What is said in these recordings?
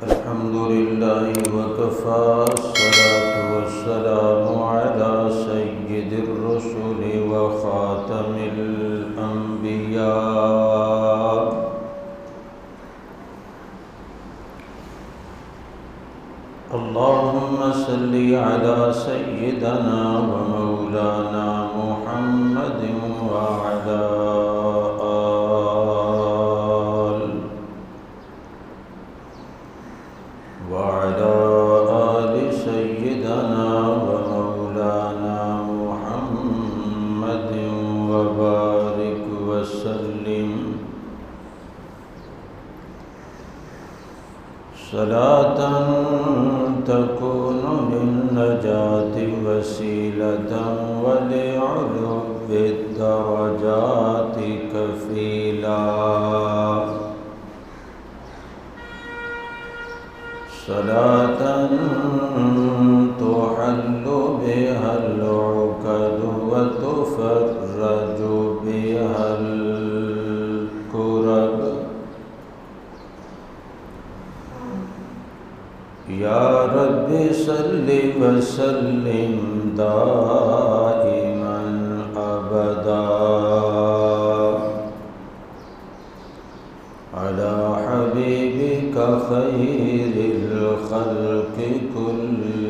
الحمد لله وكفى الصلاة والسلام على سيد الرسل وخاتم الأنبياء اللهم صل على سيدنا ومولانا محمد وعلى آل سيدنا ومولانا محمد وبارك وسلم صلاة تكون للنجاة وسيلة ولعلو الدرجات كفيلا صلاة تحل بها العقد وتفرج بها الكرب يا رب صل وسلم دائما أبدا على حبيبك خير الخلق كلهم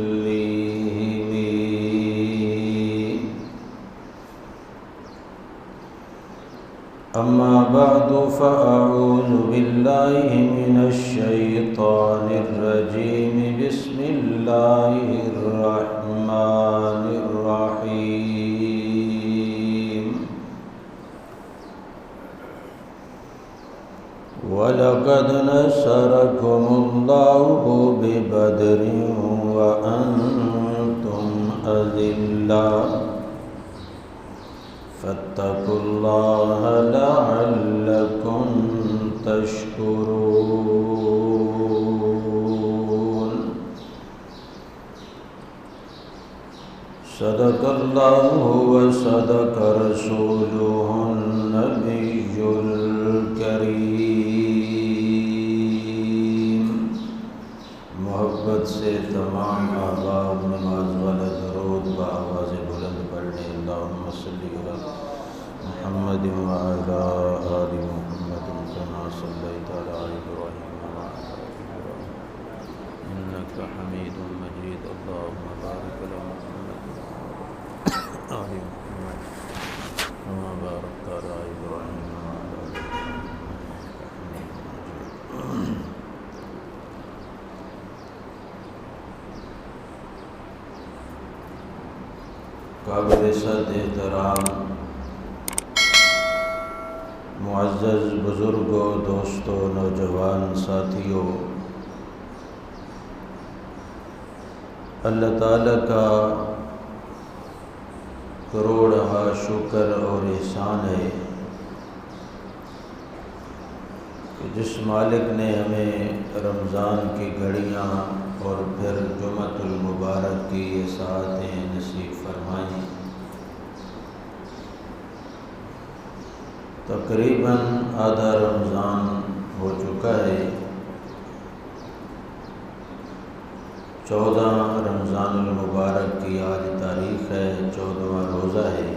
أما بعد فأعوذ بالله من الشيطان الرجيم بسم الله الرحمن الرحيم وَلَقَدْ نَصَرَكُمُ اللَّهُ بِبَدْرٍ وَأَنْتُمْ أَذِلَّةٌ فَاتَّقُوا اللَّهَ لَعَلَّكُمْ تَشْكُرُونَ صدق الله وصدق رسوله النبي الكريم محبت سے تمام احباب نماز والا درود بآواز بلند پڑھنے اللہم صلی علی محمد وعلی آل محمد كما صلیت علی ابراہیم وعلی ابراہیم انک حمید مجید اللہم بارک علی محمد آل محمد كما باركت على إبراهيم وعلى آل إبراهيم قابل صد احترام معزز بزرگوں، دوستوں، نوجوان ساتھیوں، اللہ تعالیٰ کا کروڑہا شکر اور احسان ہے کہ جس مالک نے ہمیں رمضان کی گھڑیاں اور پھر جمعۃ المبارک کی یہ ساعتیں نصیب فرمائیں۔ تقریباً آدھا رمضان ہو چکا ہے، 14 رمضان المبارک کی آج تاریخ ہے، 14واں روزہ ہے۔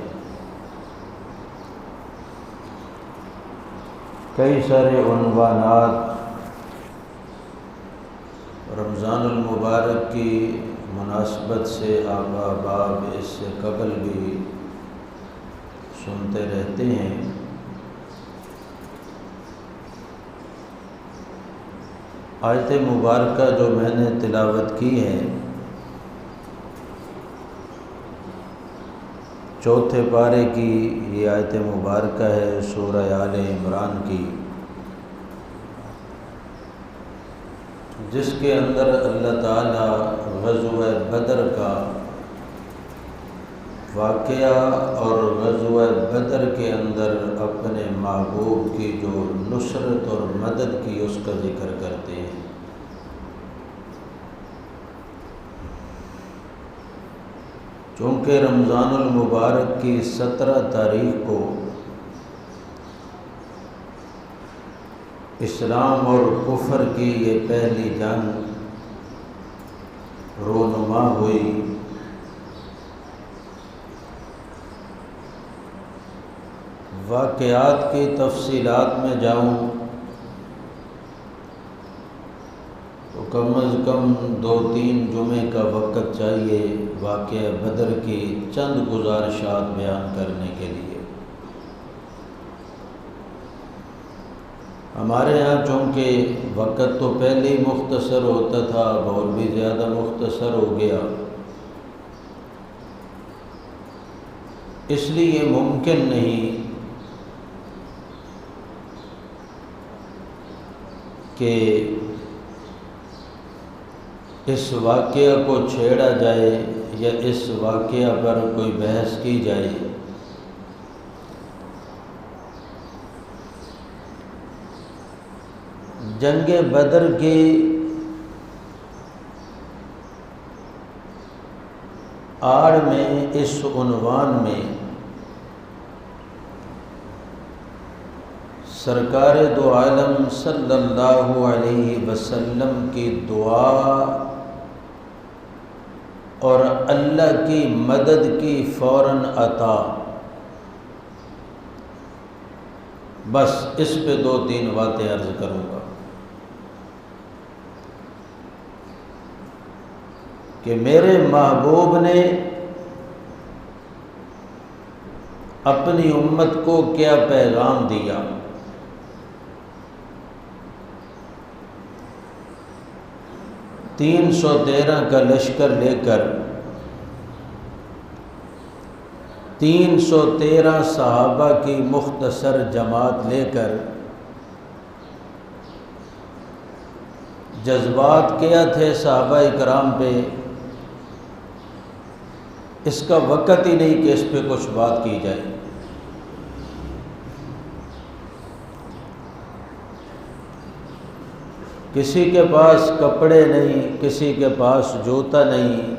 کئی سارے عنوانات رمضان المبارک کی مناسبت سے آبا احباب اس سے قبل بھی سنتے رہتے ہیں۔ آیت مبارکہ جو میں نے تلاوت کی ہے، چوتھے پارے کی یہ آیت مبارکہ ہے سورہ آل عمران کی، جس کے اندر اللہ تعالیٰ غزوہ بدر کا واقعہ اور غزوہ بدر کے اندر اپنے محبوب کی جو نصرت اور مدد کی اس کا ذکر کرتے ہیں۔ چونکہ رمضان المبارک کی 17 تاریخ کو اسلام اور کفر کی یہ پہلی جنگ رونما ہوئی۔ واقعات کی تفصیلات میں جاؤں تو کم از کم 2-3 جمعے کا وقت چاہیے واقعہ بدر کی چند گزارشات بیان کرنے کے لیے۔ ہمارے ہاں چونکہ وقت تو پہلے ہی مختصر ہوتا تھا، اب اور بھی زیادہ مختصر ہو گیا، اس لیے ممکن نہیں کہ اس واقعہ کو چھیڑا جائے یا اس واقعہ پر کوئی بحث کی جائے۔ جنگ بدر کی آڑ میں اس عنوان میں سرکار دو عالم صلی اللہ علیہ وسلم کی دعا اور اللہ کی مدد کی فوراً عطا، بس اس پہ 2-3 باتیں عرض کروں گا کہ میرے محبوب نے اپنی امت کو کیا پیغام دیا۔ 313 کا لشکر لے کر 313 صحابہ کی مختصر جماعت لے کر جذبات کیا تھے صحابہ اکرام پہ، اس کا وقت ہی نہیں کہ اس پہ کچھ بات کی جائے۔ کسی کے پاس کپڑے نہیں، کسی کے پاس جوتا نہیں،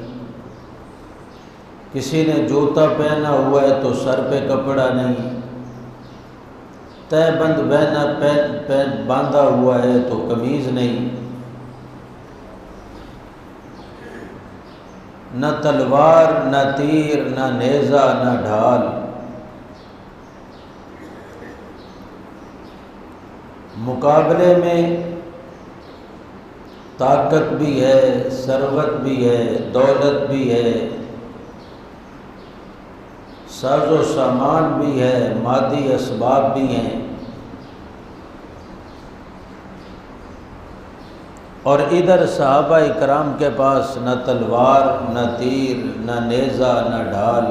کسی نے جوتا پہنا ہوا ہے تو سر پہ کپڑا نہیں، تہ بند باندھا ہوا ہے تو قمیض نہیں، نہ تلوار نہ تیر نہ نیزہ نہ ڈھال، مقابلے میں طاقت بھی ہے، ثروت بھی ہے، دولت بھی ہے، ساز و سامان بھی ہے، مادی اسباب بھی ہیں، اور ادھر صحابہ اکرام کے پاس نہ تلوار نہ تیر نہ نیزہ نہ ڈھال،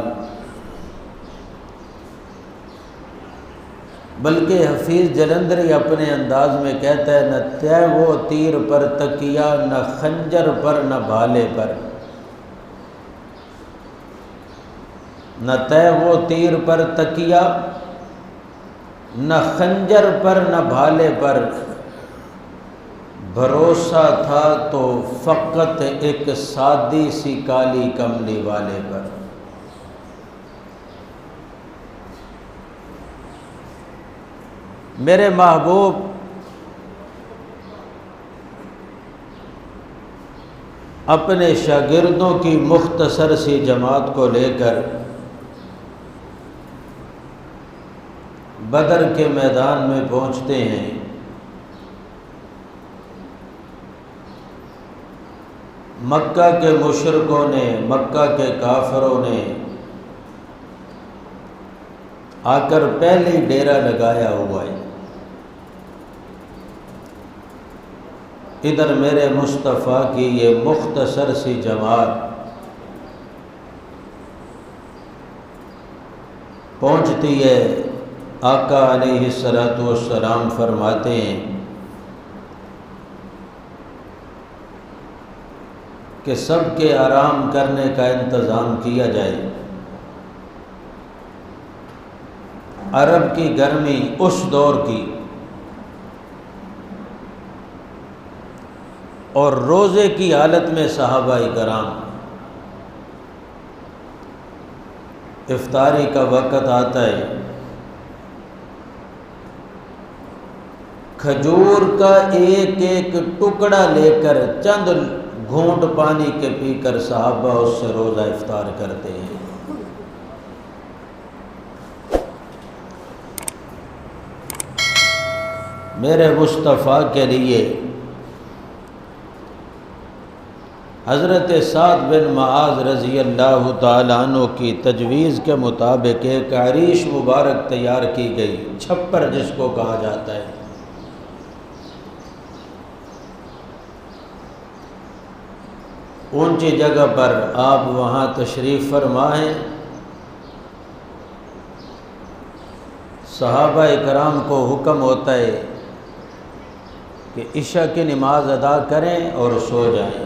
بلکہ حفیظ جلندری اپنے انداز میں کہتا ہے نہ تہ وہ تیر پر تکیہ، نہ خنجر پر نہ بھالے پر، نہ تہ وہ تیر پر تکیہ، نہ خنجر پر نہ بھالے پر، بھروسہ تھا تو فقط ایک سادی سی کالی کملی والے پر۔ میرے محبوب اپنے شاگردوں کی مختصر سی جماعت کو لے کر بدر کے میدان میں پہنچتے ہیں۔ مکہ کے مشرکوں نے، مکہ کے کافروں نے آ کر پہلے ہی ڈیرا لگایا ہوا ہے۔ ادھر میرے مصطفیٰ کی یہ مختصر سی جماعت پہنچتی ہے۔ آقا علیہ السلام فرماتے ہیں کہ سب کے آرام کرنے کا انتظام کیا جائے۔ عرب کی گرمی اس دور کی، اور روزے کی حالت میں صحابہ کرام، افطاری کا وقت آتا ہے، کھجور کا ایک ایک ٹکڑا لے کر چند گھونٹ پانی کے پی کر صحابہ اس سے روزہ افطار کرتے ہیں۔ میرے مصطفیٰ کے لیے حضرت سعد بن معاذ رضی اللہ تعالیٰ عنہ کی تجویز کے مطابق ایک عریش مبارک تیار کی گئی، چھپر جس کو کہا جاتا ہے۔ اونچی جگہ پر آپ وہاں تشریف فرما ہیں۔ صحابہ اکرام کو حکم ہوتا ہے کہ عشاء کی نماز ادا کریں اور سو جائیں۔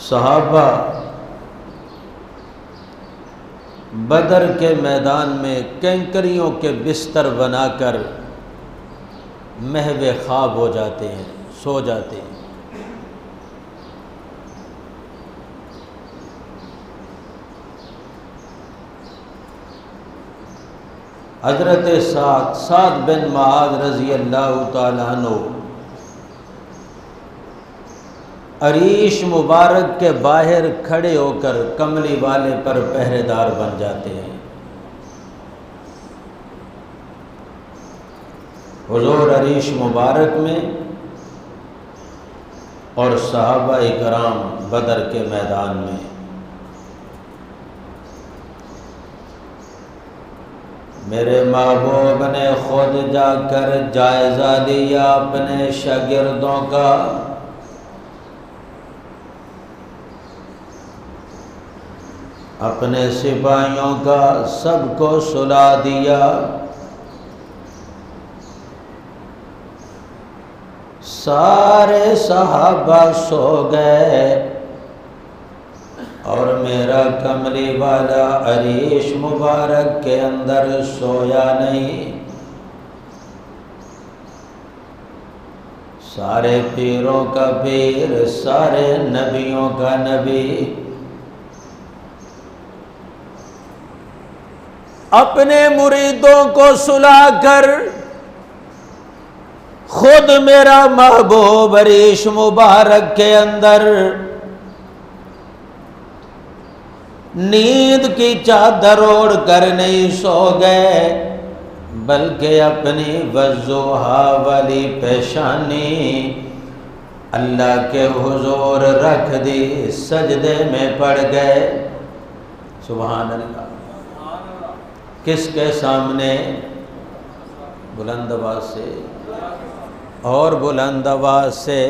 صحابہ بدر کے میدان میں کینکریوں کے بستر بنا کر محو خواب ہو جاتے ہیں، سو جاتے ہیں۔ حضرت سعد بن معاذ رضی اللہ تعالیٰ عنہ عریش مبارک کے باہر کھڑے ہو کر کملی والے پر پہرے دار بن جاتے ہیں۔ حضور عریش مبارک میں اور صحابہ کرام بدر کے میدان میں۔ میرے محبوب نے خود جا کر جائزہ لیا اپنے شاگردوں کا، اپنے سپاہیوں کا، سب کو سلا دیا۔ سارے صحابہ سو گئے اور میرا کملی والا عریش مبارک کے اندر سویا نہیں۔ سارے پیروں کا پیر، سارے نبیوں کا نبی اپنے مریدوں کو سلا کر خود میرا محبوب عریش مبارک کے اندر نیند کی چادر اوڑھ کر نہیں سو گئے، بلکہ اپنی وضحیٰ والی پیشانی اللہ کے حضور رکھ دی، سجدے میں پڑ گئے۔ سبحان اللہ۔ کس کے سامنے؟ بلند آواز سے اور بلند آواز سے۔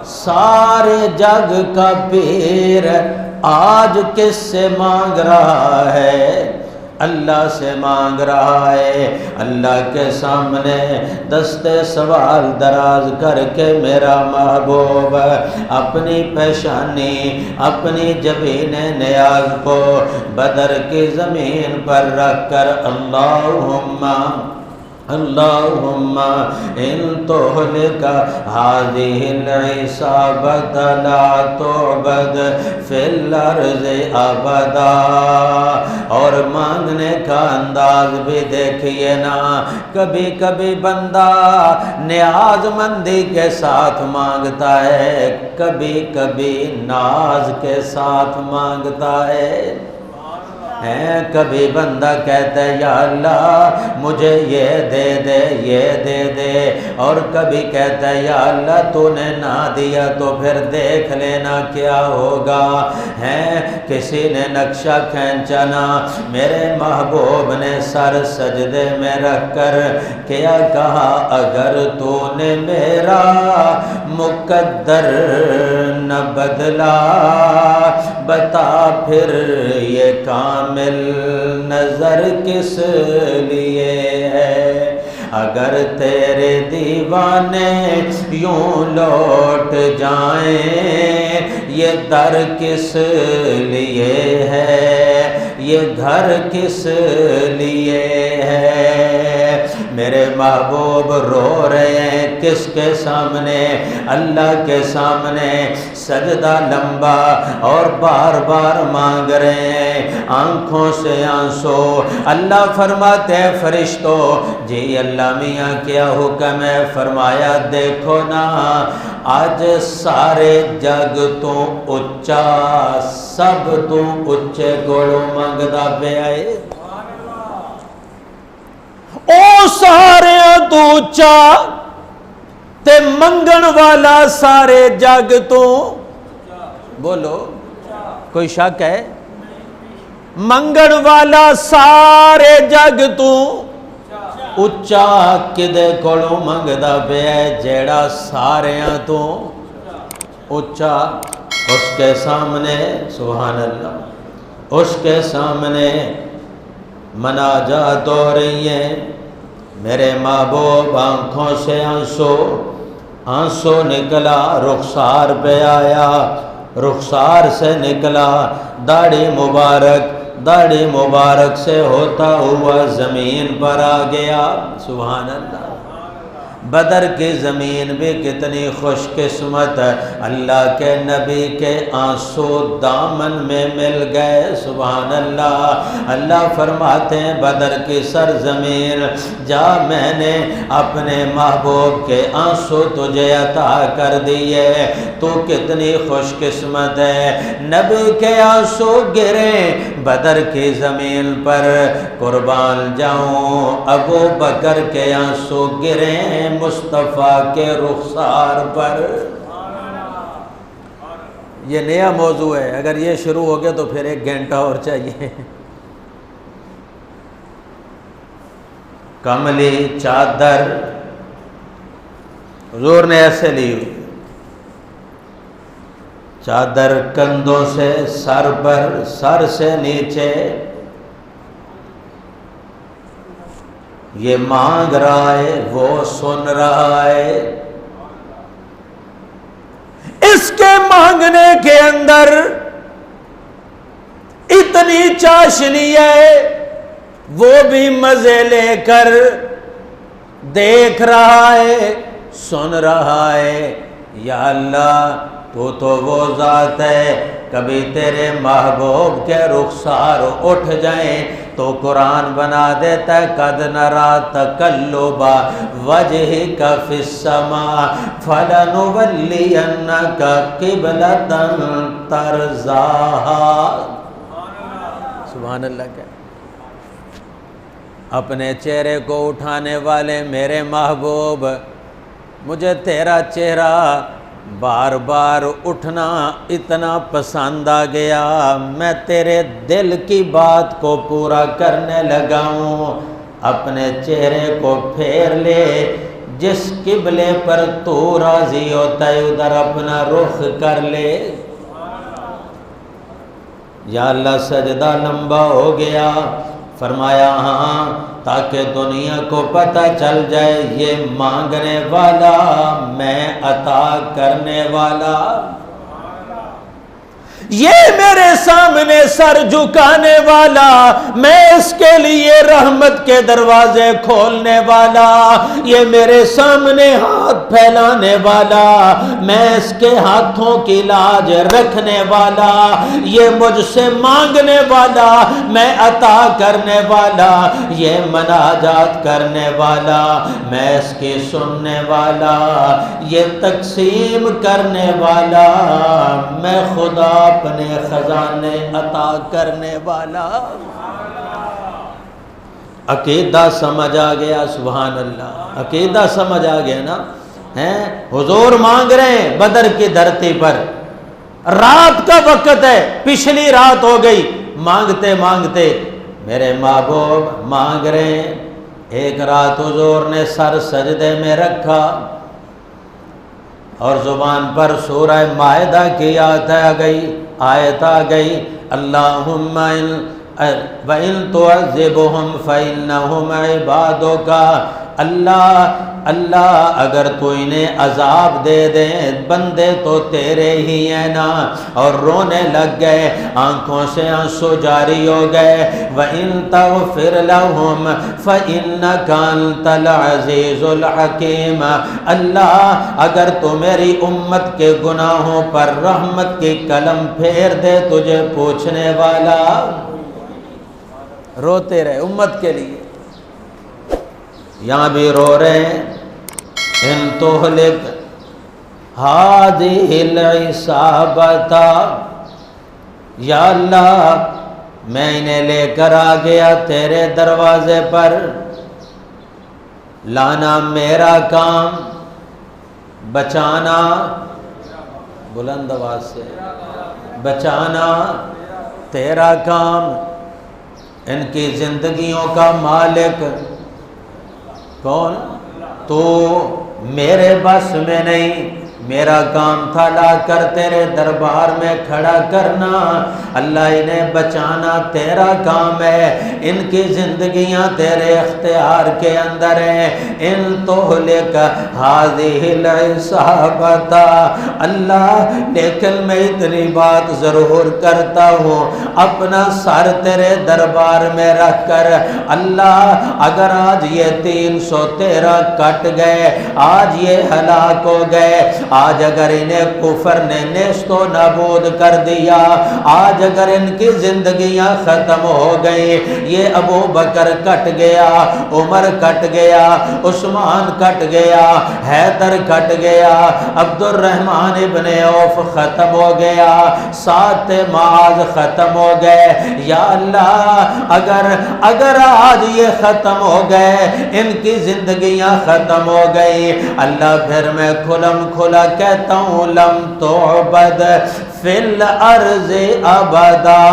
سارے جگ کا پیر آج کس سے مانگ رہا ہے؟ اللہ سے مانگ رہا ہے۔ اللہ کے سامنے دستے سوال دراز کر کے میرا محبوب اپنی پیشانی، اپنی جبین نیاز کو بدر کی زمین پر رکھ کر اللہم ان تہلک ہذہ العصابۃ لا تعبد فی الارض ابدا۔ اور مانگنے کا انداز بھی دیکھیے نا، کبھی کبھی بندہ نیاز مندی کے ساتھ مانگتا ہے، کبھی کبھی ناز کے ساتھ مانگتا ہے۔ کبھی بندہ کہتا ہے یا اللہ مجھے یہ دے دے، یہ دے دے، اور کبھی کہتا ہے یا اللہ تو نے نہ دیا تو پھر دیکھ لینا کیا ہوگا۔ کسی نے نقشہ کھینچا نا، میرے محبوب نے سر سجدے میں رکھ کر کیا کہا، اگر تو نے میرا مقدر نہ بدلا، بتا پھر یہ کامل نظر کس لیے ہے؟ اگر تیرے دیوانے یوں لوٹ جائیں، یہ در کس لیے ہے؟ یہ گھر کس لیے ہے؟ میرے محبوب رو رہے ہیں کس کے سامنے؟ اللہ کے سامنے، سجدہ لمبا اور بار بار مانگ رہے ہیں، آنکھوں سے آنسو۔ اللہ فرماتے ہیں فرشتوں، جی اللہ میاں کیا حکم ہے؟ فرمایا دیکھو نا، آج سارے جگ تو اچا، سب تو اچے گوڑوں منگدا پہ آئے، او سارے تو اچا تے منگن والا سارے جگ تو، بولو کوئی شک ہے؟ منگن والا سارے جگ تو اچا کدے کولوں منگدا پیا ہے؟ جیڑا ساریاں تو اچا، اس کے سامنے سبحان اللہ، اس کے سامنے مناجات ہو رہی ہیں۔ میرے محبوب آنکھوں سے آنسو نکلا، رخسار پہ آیا، رخسار سے نکلا، داڑھی مبارک سے ہوتا ہوا زمین پر آ گیا۔ سبحان اللہ، بدر کی زمین بھی کتنی خوش قسمت، اللہ کے نبی کے آنسو دامن میں مل گئے۔ سبحان اللہ، اللہ فرماتے ہیں بدر کی سرزمین، جا میں نے اپنے محبوب کے آنسو تجھے عطا کر دیے، تو کتنی خوش قسمت ہے۔ نبی کے آنسو گرے بدر کی زمین پر، قربان جاؤں ابو بکر کے آنسو گرے مصطفیٰ کے رخسار پر۔ یہ نیا موضوع ہے، اگر یہ شروع ہو گیا تو پھر 1 گھنٹہ اور چاہیے۔ کملی چادر حضور نے ایسے لی ہوئی، چادر کندھوں سے سر پر، سر سے نیچے یہ مانگ رہا ہے، وہ سن رہا ہے۔ اس کے مانگنے کے اندر اتنی چاشنی ہے، وہ بھی مزے لے کر دیکھ رہا ہے، سن رہا ہے۔ یا اللہ تو وہ ذات ہے، کبھی تیرے محبوب کے رخسار اٹھ جائیں تو قرآن بنا دیتا ہے قد نرا تقلب وجہک فی السماء فلنولینک قبلۃ ترضاھا۔ سبحان اللہ، کیا اپنے چہرے کو اٹھانے والے میرے محبوب، مجھے تیرا چہرہ بار بار اٹھنا اتنا پسند آ گیا، میں تیرے دل کی بات کو پورا کرنے لگا ہوں۔ اپنے چہرے کو پھیر لے، جس قبلے پر تو راضی ہوتا ہے ادھر اپنا رخ کر لے۔ یا اللہ سجدہ لمبا ہو گیا، فرمایا ہاں تاکہ دنیا کو پتہ چل جائے یہ مانگنے والا، میں عطا کرنے والا، یہ میرے سامنے سر جھکانے والا، میں اس کے لیے رحمت کے دروازے کھولنے والا، یہ میرے سامنے ہاتھ پھیلانے والا، میں اس کے ہاتھوں کی لاج رکھنے والا، یہ مجھ سے مانگنے والا، میں عطا کرنے والا، یہ مناجات کرنے والا، میں اس کی سننے والا، یہ تقسیم کرنے والا، میں خدا اپنے خزانے عطا کرنے والا۔ عقیدہ سمجھ آ گیا؟ سبحان اللہ، عقیدہ سمجھ آ گیا نا؟ حضور مانگ رہے ہیں بدر کی دھرتی پر، رات کا وقت ہے، پچھلی رات ہو گئی، مانگتے مانگتے میرے محبوب مانگ رہے ہیں۔ ایک رات حضور نے سر سجدے میں رکھا اور زبان پر سورہ مائدہ کی آیت آ گئی، اللہم وَإِن تُعَذِّبْهُمْ فَإِنَّهُمْ عِبَادُكَ، اللہ اگر تو انہیں عذاب دے دے بندے تو تیرے ہی ہیں نا۔ اور رونے لگ گئے، آنکھوں سے آنسو جاری ہو گئے۔ وَإِن تَغْفِرْ لَهُمْ فَإِنَّكَ أَنْتَ الْعَزِيزُ الْحَكِيمُ، اللہ اگر تو میری امت کے گناہوں پر رحمت کی قلم پھیر دے تجھے پوچھنے والا۔ روتے رہے امت کے لیے، یہاں بھی رو رہے ہیں۔ ان تہلک ہذہ العصابۃ، یا اللہ میں انہیں لے کر آ گیا تیرے دروازے پر، لانا میرا کام، بچانا، بلند آواز سے، بچانا تیرا کام۔ ان کی زندگیوں کا مالک کون؟ تو میرے بس میں نہیں، میرا کام تھا لا کر تیرے دربار میں کھڑا کرنا۔ اللہ انہیں بچانا تیرا کام ہے، ان کی زندگیاں تیرے اختیار کے اندر ہیں۔ ان تہلک ہذہ العصابۃ، اللہ لیکن میں اتنی بات ضرور کرتا ہوں، اپنا سر تیرے دربار میں رکھ کر، اللہ اگر آج یہ 313 کٹ گئے، آج یہ ہلاک ہو گئے، آج اگر انہیں کفر نے نیست و نابود کر دیا، آج اگر ان کی زندگیاں ختم ہو گئی، یہ ابو بکر کٹ گیا، عمر کٹ گیا، عثمان کٹ گیا، حیدر کٹ گیا، عبد الرحمن ابن عوف ختم ہو گیا، سات معاذ ختم ہو گئے، یا اللہ اگر آج یہ ختم ہو گئے، ان کی زندگیاں ختم ہو گئی، اللہ پھر میں کھلم کھلا کہتا ہوں لم تعبد فی الارض ابدا،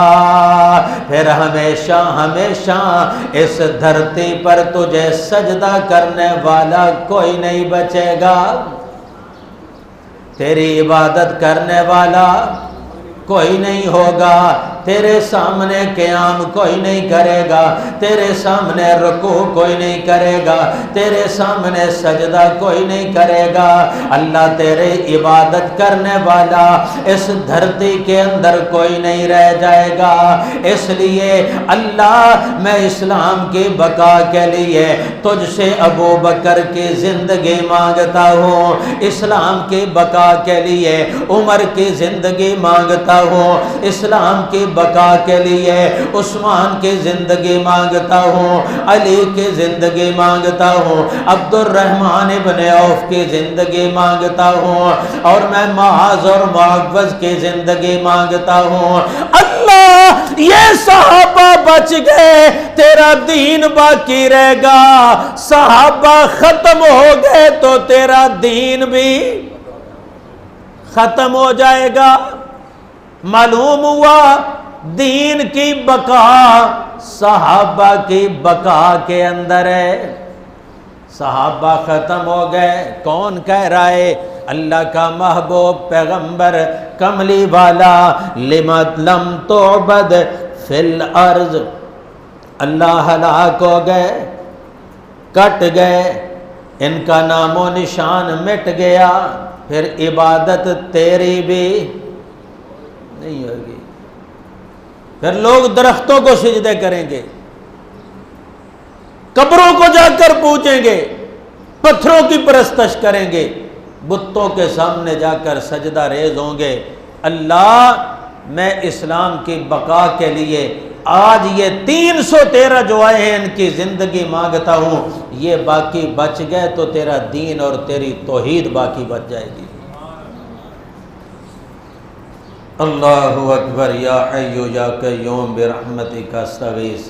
پھر ہمیشہ ہمیشہ اس دھرتی پر تجھے سجدہ کرنے والا کوئی نہیں بچے گا، تیری عبادت کرنے والا کوئی نہیں ہوگا، تیرے سامنے قیام کوئی نہیں کرے گا، تیرے سامنے رکوع کوئی نہیں کرے گا، تیرے سامنے سجدہ کوئی نہیں کرے گا، اللہ تیرے عبادت کرنے والا اس دھرتی کے اندر کوئی نہیں رہ جائے گا۔ اس لیے اللہ میں اسلام کی بقا کے لیے تجھ سے ابو بکر کی زندگی مانگتا ہوں، اسلام کی بقا کے لیے عمر کی زندگی مانگتا ہوں، اسلام کی بقا کے لیے عثمان کی زندگی مانگتا ہوں، علی کی زندگی مانگتا ہوں، عبد الرحمن ابن عوف کی زندگی مانگتا ہوں، اور میں معاذ اور معوذ کی زندگی مانگتا ہوں۔ اللہ یہ صحابہ بچ گئے، تیرا دین باقی رہے گا، صحابہ ختم ہو گئے تو تیرا دین بھی ختم ہو جائے گا۔ معلوم ہوا دین کی بقا صحابہ کی بقا کے اندر ہے۔ صحابہ ختم ہو گئے، کون کہہ رہا ہے؟ اللہ کا محبوب پیغمبر کملی والا، لم تعبد فی الارض، اللہ ہلاک ہو گئے، کٹ گئے، ان کا نام و نشان مٹ گیا، پھر عبادت تیری بھی نہیں ہوگی، پھر لوگ درختوں کو سجدے کریں گے، قبروں کو جا کر پوجیں گے، پتھروں کی پرستش کریں گے، بتوں کے سامنے جا کر سجدہ ریز ہوں گے۔ اللہ میں اسلام کی بقا کے لیے آج یہ 313 جو آئے ہیں ان کی زندگی مانگتا ہوں، یہ باقی بچ گئے تو تیرا دین اور تیری توحید باقی بچ جائے گی۔ اللہ اکبر، یا حی یا قیوم برحمتک استغیث۔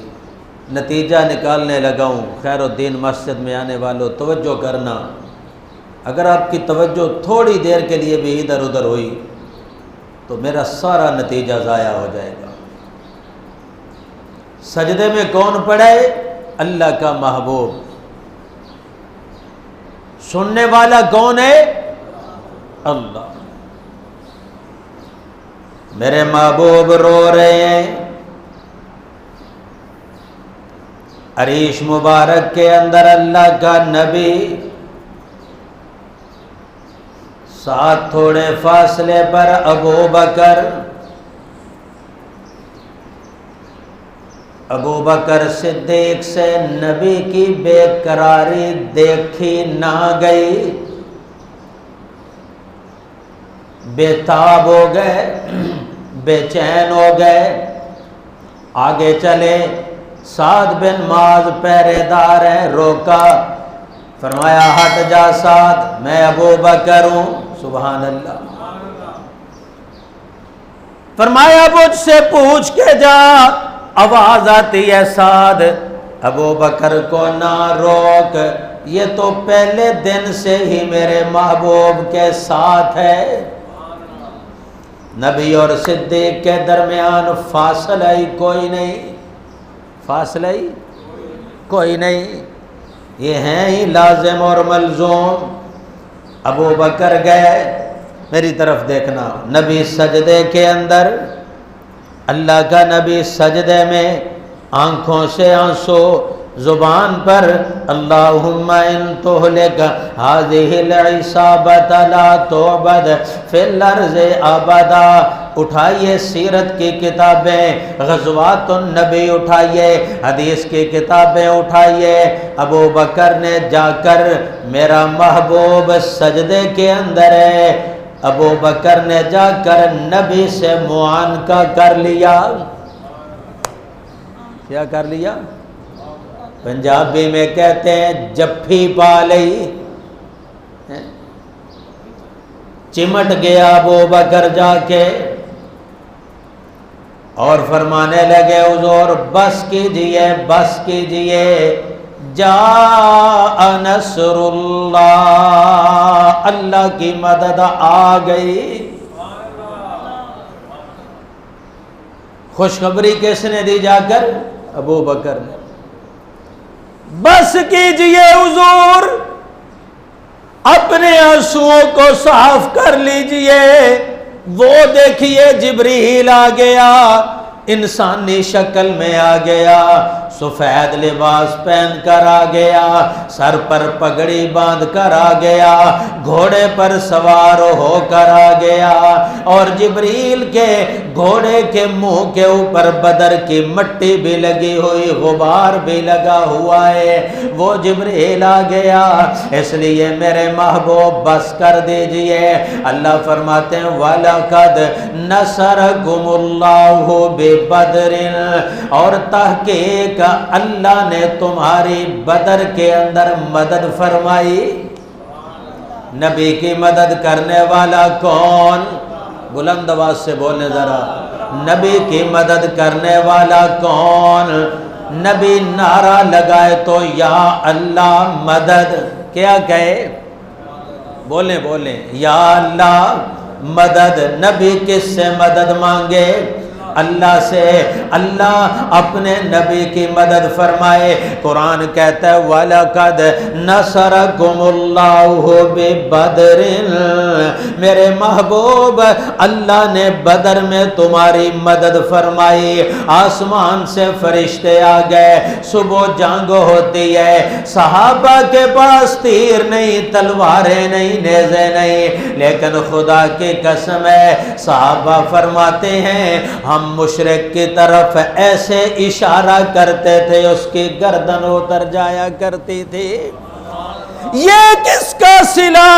نتیجہ نکالنے لگا ہوں، خیر الدین مسجد میں آنے والوں توجہ کرنا، اگر آپ کی توجہ تھوڑی دیر کے لیے بھی ادھر ادھر ہوئی تو میرا سارا نتیجہ ضائع ہو جائے گا۔ سجدے میں کون پڑے؟ اللہ کا محبوب۔ سننے والا کون ہے؟ اللہ۔ میرے محبوب رو رہے ہیں، عریش مبارک کے اندر اللہ کا نبی، ساتھ تھوڑے فاصلے پر ابو بکر صدیق سے نبی کی بے قراری دیکھی نہ گئی، بے تاب ہو گئے، بے چین ہو گئے، آگے چلے۔ سعد بن معاذ پہرے دار ہیں، روکا، فرمایا ہٹ جا سعد، میں ابو بکر ہوں۔ سبحان اللہ۔ فرمایا مجھ سے پوچھ کے جا، آواز آتی ہے سعد ابو بکر کو نہ روک، یہ تو پہلے دن سے ہی میرے محبوب کے ساتھ ہے۔ نبی اور صدیق کے درمیان فاصلہ ہی کوئی نہیں، فاصلہ ہی کوئی نہیں، یہ ہیں ہی لازم اور ملزوم۔ ابو بکر گئے، میری طرف دیکھنا، نبی سجدے کے اندر، اللہ کا نبی سجدے میں، آنکھوں سے آنسو، زبان پر اللہم ان تہلک ہذہ العصابۃ لا تعبد فی الارض ابدا۔ اٹھائیے سیرت کی کتابیں، غزوات النبی اٹھائیے، حدیث کی کتابیں اٹھائیے۔ ابو بکر نے جا کر، میرا محبوب سجدے کے اندر ہے، ابو بکر نے جا کر نبی سے معانقہ کر لیا۔ کیا کر لیا؟ پنجابی میں کہتے ہیں جفی پا لئی، چمٹ گیا ابو بکر جا کے اور فرمانے لگے حضور بس کیجئے، بس کیجئے، جاء نصر اللہ، اللہ کی مدد آ گئی۔ خوشخبری کس نے دی جا کر؟ ابو بکر نے۔ بس کیجئے حضور، اپنے آنسوؤں کو صاف کر لیجئے۔ وہ دیکھیے جبریل آ گیا، انسانی شکل میں آ گیا، سفید لباس پہن کر آ گیا، سر پر پگڑی باندھ کر آ گیا، گھوڑے پر سوار ہو کر آ گیا، اور جبریل کے گھوڑے کے منہ کے اوپر بدر کی مٹی بھی لگی ہوئی، غبار بھی لگا ہوا ہے۔ وہ جبریل آ گیا، اس لیے میرے محبوب بس کر دیجئے۔ اللہ فرماتے ہیں وَلَقَدْ نَصَرَكُمُ اللَّهُ بِبَدْرٍ، اور تحقیق اللہ نے تمہاری بدر کے اندر مدد فرمائی۔ نبی کی مدد کرنے والا کون؟ بلند آواز سے بولنے ذرا، نبی کی مدد کرنے والا کون؟ نبی نعرہ لگائے تو یا اللہ مدد، کیا کہے؟ بولیں بولیں، یا اللہ مدد۔ نبی کس سے مدد مانگے؟ اللہ سے۔ اللہ اپنے نبی کی مدد فرمائے۔ قرآن کہتا ہے وَلَقَدْ نَصَرَكُمُ اللَّهُ بِبَدْرٍ، میرے محبوب اللہ نے بدر میں تمہاری مدد فرمائی۔ آسمان سے فرشتے آ گئے، صبح جنگ ہوتی ہے، صحابہ کے پاس تیر نہیں، تلواریں نہیں، نیزے نہیں، لیکن خدا کی قسم ہے صحابہ فرماتے ہیں ہم مشرک کی طرف ایسے اشارہ کرتے تھے اس کی گردن اتر جایا کرتی تھی۔ یہ کس کا صلہ؟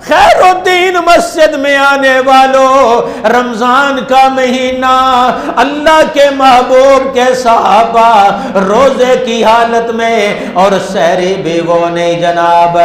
خیر الدین مسجد میں آنے والوں، رمضان کا مہینہ، اللہ کے محبوب کے صحابہ روزے کی حالت میں، اور سحری بھی وہ نہیں جناب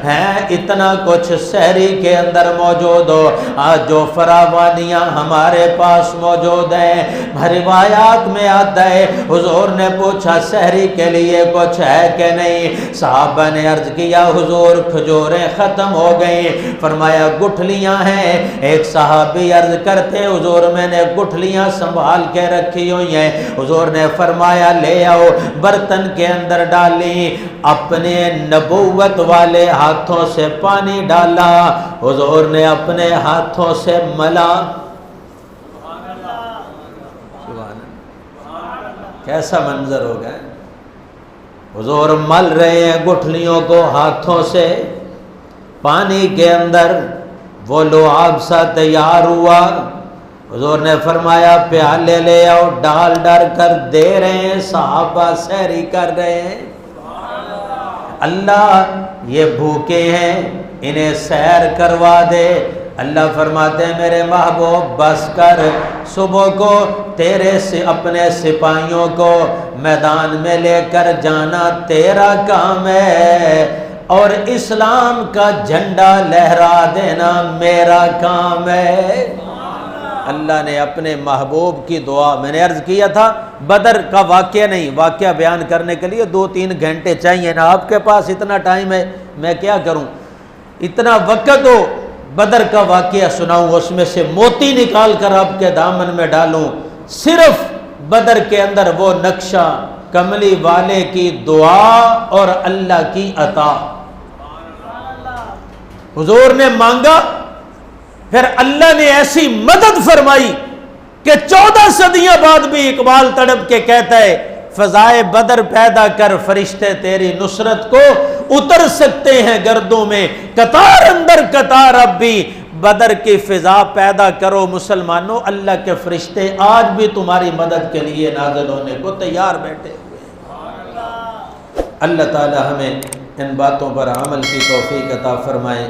ہیں، اتنا کچھ سحری کے اندر موجود ہو، آج جو فراوانیاں ہمارے پاس موجود ہیں۔ روایات میں آتا ہے حضور نے پوچھا سحری کے لیے کچھ ہے کہ نہیں؟ صحابہ نے عرض کیا حضور کھجوریں ختم ہو گئیں، فرمایا گٹھلیاں ہیں۔ ایک صحابی عرض کرتے حضور میں نے گٹھلیاں سنبھال کے رکھی ہوئی ہیں، حضور نے فرمایا لے آؤ، برتن کے اندر ڈالی، اپنے نبوت والے ہاتھوں سے پانی ڈالا، حضور نے اپنے ہاتھوں سے ملا۔ کیسا منظر ہوگا؟ حضور مل رہے ہیں گٹھلیوں کو ہاتھوں سے، پانی کے اندر وہ لعاب سا تیار ہوا، حضور نے فرمایا پیالے لے آؤ، ڈال ڈال کر دے رہے ہیں، صحابہ سحری کر رہے ہیں۔ اللہ یہ بھوکے ہیں انہیں سیر کروا دے۔ اللہ فرماتے ہیں میرے محبوب بس کر، صبح کو تیرے سے اپنے سپاہیوں کو میدان میں لے کر جانا تیرا کام ہے، اور اسلام کا جھنڈا لہرا دینا میرا کام ہے۔ اللہ نے اپنے محبوب کی دعا، میں نے عرض کیا تھا بدر کا واقعہ نہیں، واقعہ بیان کرنے کے لیے 2-3 گھنٹے چاہیے نا، آپ کے پاس اتنا ٹائم ہے، میں کیا کروں، اتنا وقت ہو بدر کا واقعہ سناؤں، اس میں سے موتی نکال کر آپ کے دامن میں ڈالوں۔ صرف بدر کے اندر وہ نقشہ، کملی والے کی دعا اور اللہ کی عطا۔ حضور نے مانگا، پھر اللہ نے ایسی مدد فرمائی کہ 14 صدیاں بعد بھی اقبال تڑپ کے کہتا ہے فضائے بدر پیدا کر فرشتے تیری نصرت کو اتر سکتے ہیں گردوں میں، قطار اندر قطار اب بھی بدر کی فضا پیدا کرو مسلمانوں، اللہ کے فرشتے آج بھی تمہاری مدد کے لیے نازل ہونے کو تیار بیٹھے ہوئے ہیں۔ اللہ تعالی ہمیں ان باتوں پر عمل کی توفیق عطا فرمائے۔